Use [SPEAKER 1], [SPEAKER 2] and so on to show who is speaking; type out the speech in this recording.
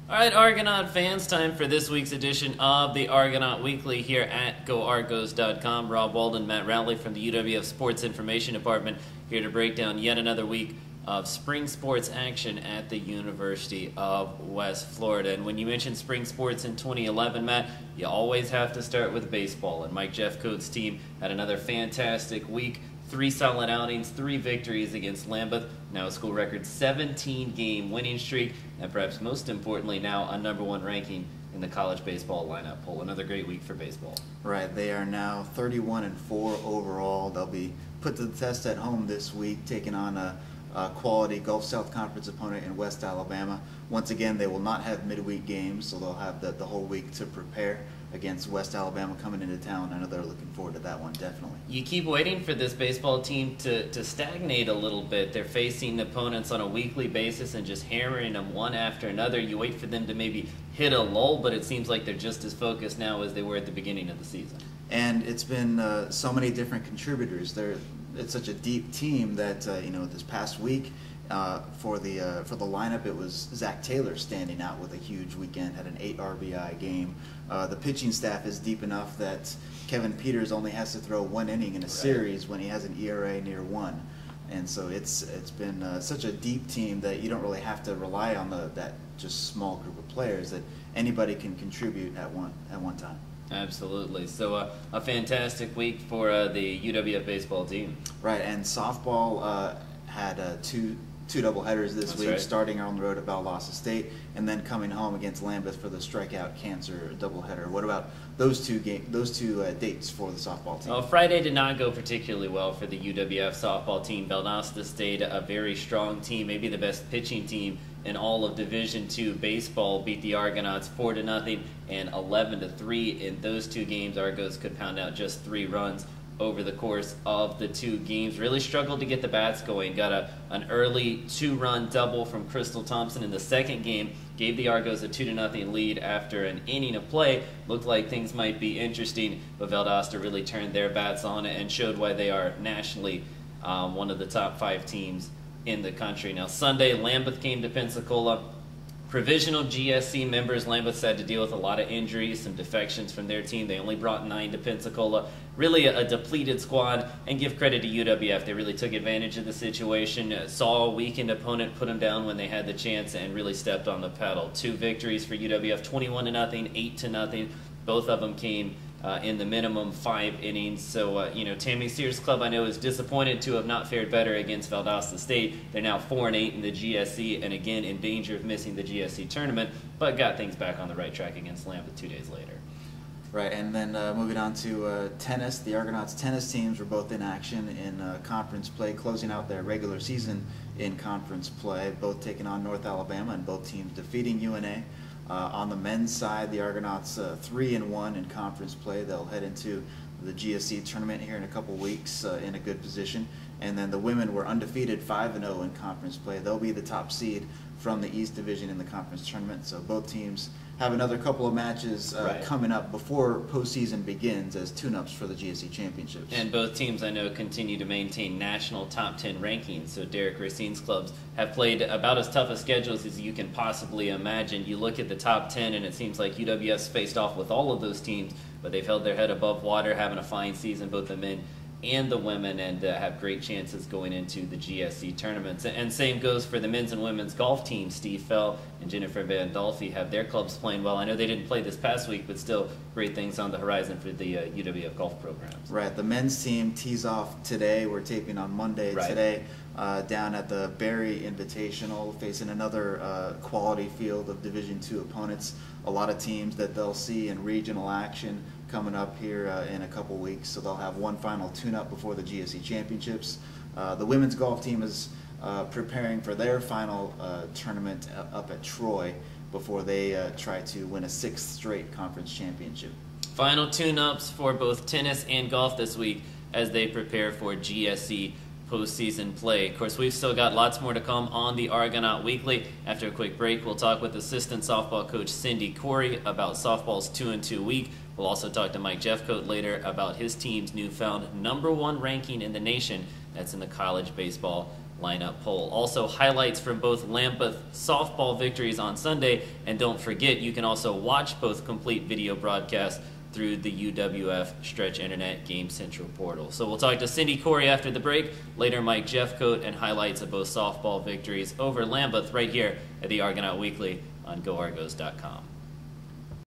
[SPEAKER 1] All right, Argonaut fans, time for this week's edition of the Argonaut Weekly here at GoArgos.com. Rob Walden, Matt Rowley from the UWF Sports Information Department here to break down yet another week of spring sports action at the University of West Florida. And when you mention spring sports in 2011, Matt, you always have to start with baseball. And Mike Jeffcoat's team had another fantastic week. 3 solid outings, 3 victories against Lambeth, now a school record 17-game winning streak, and perhaps most importantly now a #1 ranking in the college baseball lineup poll. Another great week for baseball.
[SPEAKER 2] Right, they are now 31-4 overall. They'll be put to the test at home this week, taking on a quality Gulf South Conference opponent in West Alabama. Once again, they will not have midweek games, so they'll have the whole week to prepare against West Alabama coming into town. I know they're looking forward to that one, definitely.
[SPEAKER 1] You keep waiting for this baseball team to stagnate a little bit. They're facing opponents on a weekly basis and just hammering them one after another. You wait for them to maybe hit a lull, but it seems like they're just as focused now as they were at the beginning of the season.
[SPEAKER 2] And it's been so many different contributors. It's such a deep team that this past week for the lineup, it was Zach Taylor standing out with a huge weekend, had an 8 RBI game. The pitching staff is deep enough that Kevin Peters only has to throw 1 inning in a series when he has an ERA near 1. And so it's been such a deep team that you don't really have to rely on that just small group of players, that anybody can contribute at one time.
[SPEAKER 1] Absolutely. So a fantastic week for the UWF baseball team.
[SPEAKER 2] Right, and softball had two doubleheaders this week,
[SPEAKER 1] right.
[SPEAKER 2] Starting on the road at Valdosta State and then coming home against Lambeth for the strikeout cancer doubleheader. What about those two dates for the softball team?
[SPEAKER 1] Well, Friday did not go particularly well for the UWF softball team. Valdosta State, a very strong team, maybe the best pitching team in all of Division II baseball, beat the Argonauts 4-0 and 11-3 in those 2 games. Argos could pound out just 3 runs over the course of the 2 games. Really struggled to get the bats going. Got an early 2-run double from Crystal Thompson in the second game. Gave the Argos a 2-0 lead after an inning of play. Looked like things might be interesting, but Valdosta really turned their bats on and showed why they are nationally one of the top 5 teams in the country. Now Sunday, Lambeth came to Pensacola. Provisional GSC members, Lambeth had to deal with a lot of injuries, some defections from their team. They only brought 9 to Pensacola. Really a depleted squad, and give credit to UWF. They really took advantage of the situation, saw a weakened opponent, put them down when they had the chance, and really stepped on the pedal. 2 victories for UWF, 21-0, 8-0. Both of them came in the minimum 5 innings. So, Tammy Sears Club, I know, is disappointed to have not fared better against Valdosta State. They're now 4-8 in the GSC, and again in danger of missing the GSC tournament, but got things back on the right track against Lambeth 2 days later.
[SPEAKER 2] Right, and then moving on to tennis, the Argonauts tennis teams were both in action in conference play, closing out their regular season in conference play, both taking on North Alabama and both teams defeating UNA. On the men's side, the Argonauts 3-1 in conference play. They'll head into the GSC tournament here in a couple weeks in a good position. And then the women were undefeated 5-0 in conference play. They'll be the top seed from the East Division in the conference tournament. So both teams have another couple of matches coming up before postseason begins as tune-ups for the GSC championships.
[SPEAKER 1] And both teams, I know, continue to maintain national top 10 rankings. So Derek Racine's clubs have played about as tough a schedules as you can possibly imagine. You look at the top 10, and it seems like UWF's faced off with all of those teams, but they've held their head above water, having a fine season, both the men and the women, and have great chances going into the GSC tournaments. And same goes for the men's and women's golf team. Steve Fell and Jennifer Bandolfi have their clubs playing well. I know they didn't play this past week, but still great things on the horizon for the UWF golf programs.
[SPEAKER 2] Right, the men's team tees off today. We're taping on Monday today down at the Barry Invitational, facing another quality field of Division II opponents. A lot of teams that they'll see in regional action coming up here in a couple weeks, so they'll have one final tune-up before the GSC championships. The women's golf team is preparing for their final tournament up at Troy before they try to win a 6th straight conference championship.
[SPEAKER 1] Final tune-ups for both tennis and golf this week as they prepare for GSC postseason play. Of course, we've still got lots more to come on the Argonaut Weekly. After a quick break, we'll talk with assistant softball coach Cindy Corey about softball's 2-2 week. We'll also talk to Mike Jeffcoat later about his team's newfound #1 ranking in the nation. That's in the college baseball lineup poll. Also, highlights from both Lambeth softball victories on Sunday, and don't forget, you can also watch both complete video broadcasts through the UWF Stretch Internet Game Central portal. So we'll talk to Cindy Corey after the break. Later, Mike Jeffcoat and highlights of both softball victories over Lambeth right here at the Argonaut Weekly on GoArgos.com.